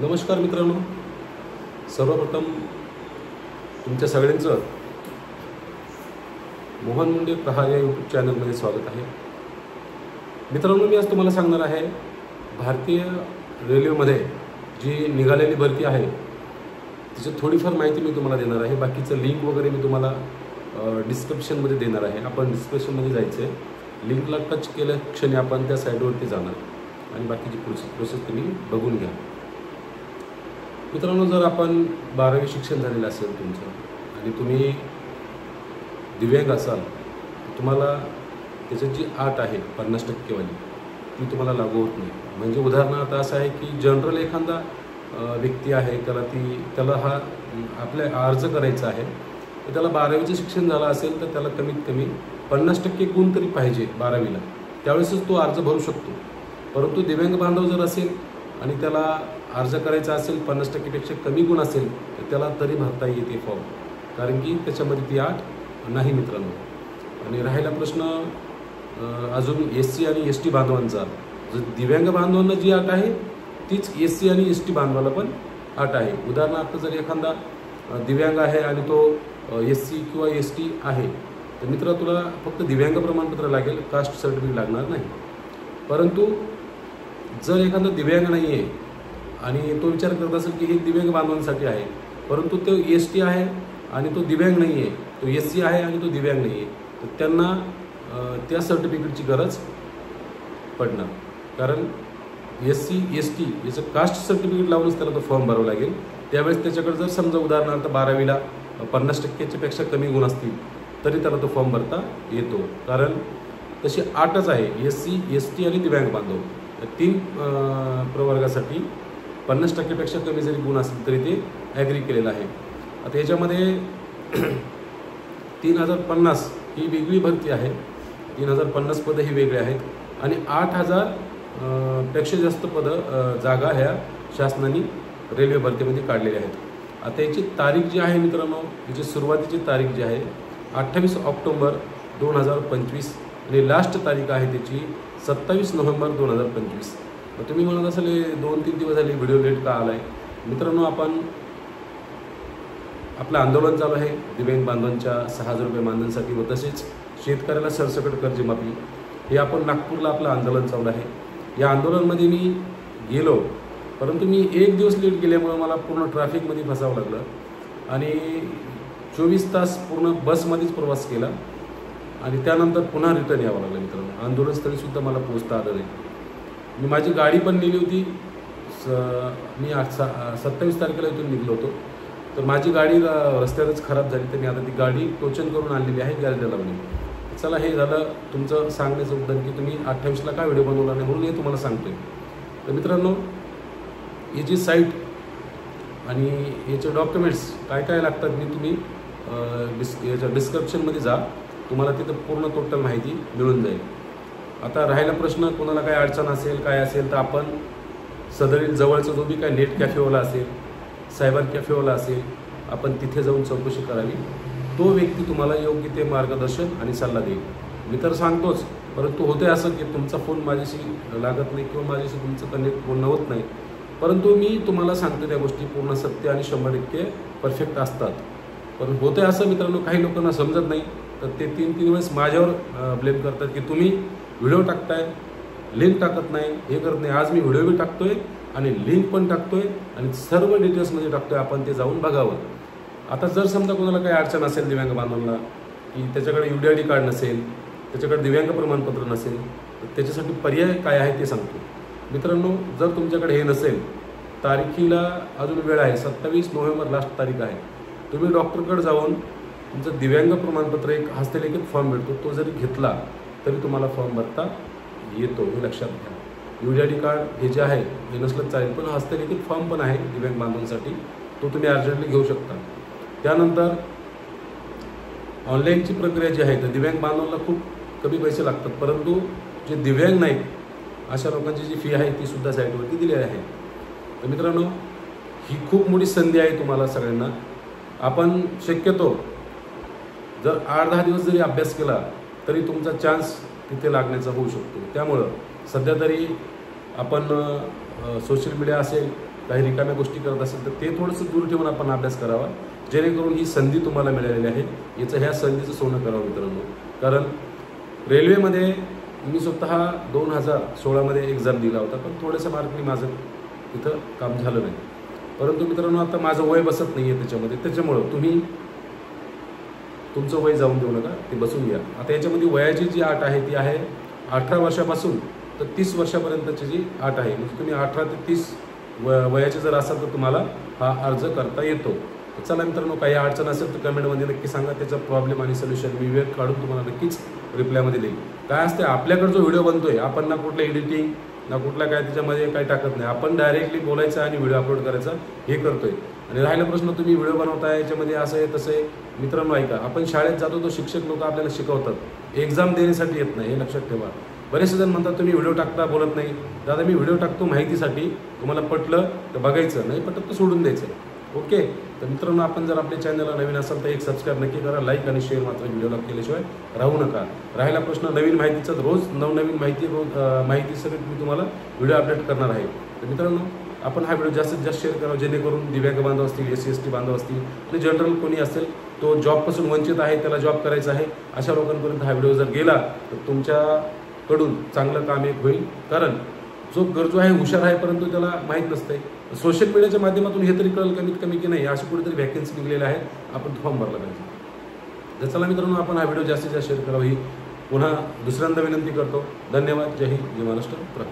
नमस्कार मित्रांनो, सर्वप्रथम तुमच्या सगळ्यांचं मोहन मुंडे प्रहार या यूट्यूब चॅनलमध्ये स्वागत आहे. मित्रांनो, मी आज तुम्हाला सांगणार आहे भारतीय रेल्वेमध्ये जी निघालेली भरती आहे तिची थोडीफार माहिती मी तुम्हाला देणार आहे. बाकीचं लिंक वगैरे मी तुम्हाला डिस्क्रिप्शनमध्ये देणार आहे. आपण डिस्क्रिप्शनमध्ये जायचं आहे, लिंकला टच केल्या क्षणी आपण त्या साईडवरती जाणार आणि बाकीची प्रोसेस तुम्ही बघून घ्या. मित्रांनो, जर आपण 12वी शिक्षण झालेलं असेल तुमचं आणि तुम्ही दिव्यांग असाल तर तुम्हाला त्याच्यात जी अट आहे 50% वाली ती तुम्हाला लागू होत नाही. म्हणजे उदाहरणार्थ असं आहे की जनरल एखादा व्यक्ती आहे, त्याला हा आपल्या अर्ज करायचा आहे, तर त्याला 12वीचं शिक्षण झालं असेल तर त्याला कमीत कमी 50% गुण तरी पाहिजे 12वीला, त्यावेळेसच तो अर्ज भरू शकतो. परंतु दिव्यांग बांधव जर असेल आणि त्याला अर्ज करायचा असेल 50%पेक्षा कमी गुण असेल तर त्याला तरी भरता येते फॉर्म, कारण की त्याच्यामध्ये ती अट नाही मित्रांनो. आणि राहिला प्रश्न अजून SC आणि ST बांधवांचा. जर दिव्यांग बांधवांना जी अट आहे तीच SC आणि ST बांधवाला पण अट आहे. उदाहरणार्थ जर एखादा दिव्यांग आहे आणि तो SC किंवा ST आहे तर मित्र तुला फक्त दिव्यांग प्रमाणपत्र लागेल, कास्ट सर्टिफिकेट लागणार नाही. परंतु जर एखादा दिव्यांग नाही आहे आणि तो विचार करत असेल की हे दिव्यांग बांधवांसाठी आहे, परंतु तो ST आहे आणि तो दिव्यांग नाही आहे, तो SC आहे आणि तो दिव्यांग नाही आहे, तर त्यांना त्या सर्टिफिकेटची गरज पडणार. कारण SC ST याचं कास्ट सर्टिफिकेट लावूनच त्याला तो फॉर्म भरावा लागेल. त्यावेळेस त्याच्याकडे जर समजा उदाहरणार्थ 12वीला 50%च्या पेक्षा कमी गुण असतील तरी त्याला तो फॉर्म भरता येतो. कारण तशी अटच आहे SC ST आणि दिव्यांग बांधव या 3 प्रवर्गासाठी 50%पेक्षा कमी जरी गुण असतील तरी ते ॲग्री केलेलं आहे. आता याच्यामध्ये 3050 ही वेगळी भरती आहे, 3050 पदं ही वेगळी आहेत आणि 8000 पेक्षा जास्त पदं जागा ह्या शासनाने रेल्वे भरतीमध्ये काढलेल्या आहेत. आता याची तारीख जी आहे मित्रांनो, याची सुरुवातीची तारीख जी आहे 28 ऑक्टोबर 2025 आणि लास्ट तारीख आहे त्याची 27 नोव्हेंबर 2025. तुम्ही म्हणत असाल 2-3 दिवस झाले व्हिडिओ लेट का आला आहे. मित्रांनो, आपलं आंदोलन चालू आहे दिव्यांग बांधवांच्या 6000 रुपये मानधनासाठी व तसेच शेतकऱ्याला सरसकट कर्जमाफी, हे आपण नागपूरला आपलं आंदोलन चालू आहे. या आंदोलनामध्ये मी गेलो, परंतु मी 1 दिवस लेट गेल्यामुळं मला पूर्ण ट्रॅफिकमध्ये फसावं लागलं आणि 24 तास पूर्ण बसमध्येच प्रवास केला आणि त्यानंतर पुन्हा रिटर्न यावं लागलं. मित्रांनो, आंदोलनस्थळीसुद्धा मला पोहोचता आलं नाही. मी माझी गाडी पण नेली होती, मी 27 तारखेला इथून निघलो होतो, तर माझी गाडी रस्त्यातच खराब झाली, तर मी आता ती गाडी टोचन करून आणलेली आहे गॅरेजला लावली. चला, हे झालं तुमचं सांगण्याचं उद्देश की तुम्ही 28ला काय व्हिडिओ बनवला नाही म्हणून हे तुम्हाला सांगतोय. तर मित्रांनो, ही जी साईट आणि याचे डॉक्युमेंट्स काय काय लागतात मी तुम्ही याच्या डिस्क्रिप्शनमध्ये जा, तुम्हाला तिथं पूर्ण टोटल माहिती मिळून जाईल. आता राहिला प्रश्न, कोणाला काय अडचण असेल काय असेल तर आपण सदरील जवळचा जो बी काय नेट कॅफेवाला असेल, सायबर कॅफेवाला असेल, आपण तिथे जाऊन चौकशी करावी. तो व्यक्ती तुम्हाला योग्य ते मार्गदर्शन आणि सल्ला देईल. मी तर सांगतोच, परंतु होते असं की तुमचा फोन माझ्याशी लागत नाही किंवा माझ्याशी तुमचं कनेक्ट बोलणं होत नाही, परंतु मी तुम्हाला सांगतो त्या गोष्टी पूर्ण सत्य आणि 100% परफेक्ट असतात. पण होते असं मित्रांनो, काही लोकांना समजत नाही, तर ते 3 वेळेस माझ्यावर ब्लेम करतात की तुम्ही व्हिडिओ टाकताय, लिंक टाकत नाही, हे करत नाही. आज मी व्हिडिओ बी टाकतोय आणि लिंक पण टाकतोय आणि सर्व डिटेल्समध्ये टाकतोय, आपण ते जाऊन बघावं. आता जर समजा कोणाला काही अडचण असेल दिव्यांग बांधवांना, की त्याच्याकडे UDID कार्ड नसेल, त्याच्याकडे दिव्यांग प्रमाणपत्र नसेल, तर त्याच्यासाठी पर्याय काय आहे ते सांगतो. मित्रांनो, जर तुमच्याकडे हे नसेल, तारखेला अजून वेळ आहे, 27 नोव्हेंबर लास्ट तारीख आहे. तुम्ही डॉक्टरकडे जाऊन तुमचं दिव्यांग प्रमाणपत्र एक हस्तलिखित फॉर्म मिळतो, तो जरी घेतला तरी तुम्हाला फॉर्म भरता येतो, हे लक्षात घ्या. UDID कार्ड हे जे आहे हे नसलं चालेल, पण हस्तलिखित फॉर्म पण आहे दिव्यांग बांधवांसाठी, तो तुम्ही अर्जंटली घेऊ शकता. त्यानंतर ऑनलाईनची प्रक्रिया जी आहे तर दिव्यांग बांधवांना खूप कमी पैसे लागतात, परंतु जे दिव्यांग नाहीत अशा लोकांची जी फी आहे ती सुद्धा साईटवरती दिलेली आहे. तर मित्रांनो, ही खूप मोठी संधी आहे तुम्हाला सगळ्यांना. आपण शक्यतो जर 8-10 दिवस जरी अभ्यास केला तरी तुमचा चान्स तिथे लागण्याचा होऊ शकतो. त्यामुळं सध्या तरी आपण सोशल मीडिया असेल काही रिकाम्या गोष्टी करत असेल तर ते थोडंसं दूर ठेवून आपण अभ्यास करावा, जेणेकरून ही संधी तुम्हाला मिळालेली आहे याचं ह्या संधीचं सोनं करावं मित्रांनो. कारण रेल्वेमध्ये मी स्वतः 2016मध्ये एक्झाम दिला होता, पण थोड्याशा मार्कनी माझं तिथं काम झालं नाही. परंतु मित्रांनो आता माझं वय बसत नाही आहे त्याच्यामध्ये, त्याच्यामुळं तुम्ही तुमचं वय जाऊन देऊ नका, ते बसून घ्या. आता याच्यामध्ये वयाची जी अट आहे ती आहे 18 वर्षापासून तर 30 वर्षापर्यंतची जी अट आहे. म्हणजे तुम्ही 18 ते 30 वयाचे जर असाल तर तुम्हाला हा अर्ज करता येतो. चला मित्रांनो, काही अडचण असेल तर कमेंटमध्ये नक्की सांगा, त्याचा प्रॉब्लेम आणि सोल्युशन मी वेळ काढून तुम्हाला नक्कीच रिप्लायमध्ये देईल. काय असते आपल्याकडे जो व्हिडिओ बनतोय आपण ना कुठलं एडिटिंग ना कुठला काय त्याच्यामध्ये काही टाकत नाही, आपण डायरेक्टली बोलायचं आणि व्हिडिओ अपलोड करायचा हे करतोय. आणि राहिला प्रश्न तुम्ही व्हिडिओ बनवताय याच्यामध्ये असं आहे तसं आहे, मित्रांनो ऐका, आपण शाळेत जातो तो शिक्षक लोक आपल्याला शिकवतात, एक्झाम देण्यासाठी येत नाही, हे लक्षात ठेवा. बरेचसे जण म्हणतात तुम्ही व्हिडिओ टाकता बोलत नाही. दादा मी व्हिडिओ टाकतो माहितीसाठी, तुम्हाला पटलं तर बघायचं, नाही पटलं तर सोडून द्यायचं. ओके. तर मित्रांनो, आपण जर आपल्या चॅनलला नवीन असाल तर एक सबस्क्राईब नक्की करा, लाईक आणि शेअर मात्र व्हिडिओला केल्याशिवाय राहू नका. राहिला प्रश्न नवीन माहितीचा, रोज नवनवीन माहिती सगळी मी तुम्हाला व्हिडिओ अपडेट करणार आहे. तर मित्रांनो, आपण हा व्हिडिओ जास्तीत जास्त शेअर करा, जेणेकरून दिव्यांग बांधव असतील, SC ST बांधव असतील आणि जनरल कोणी असेल तो जॉबपासून वंचित आहे, त्याला जॉब करायचा आहे, अशा लोकांपर्यंत हा व्हिडिओ जर गेला तर तुमच्याकडून चांगलं काम एक होईल. कारण जो गरजू आहे हुशार आहे परंतु त्याला माहीत नसते. सोशल मीडियाच्या माध्यमातून हे तरी कळलं कमीत कमी की नाही अशी कुठेतरी व्हॅकन्सी निघलेल्या आहेत, आपण फॉर्म भरला पाहिजे. तर चला मित्रांनो, आपण हा व्हिडिओ जास्तीत जास्त शेअर करावा ही पुन्हा दुसऱ्यांदा विनंती करतो. धन्यवाद. जय हिंद, जय महाराष्ट्र.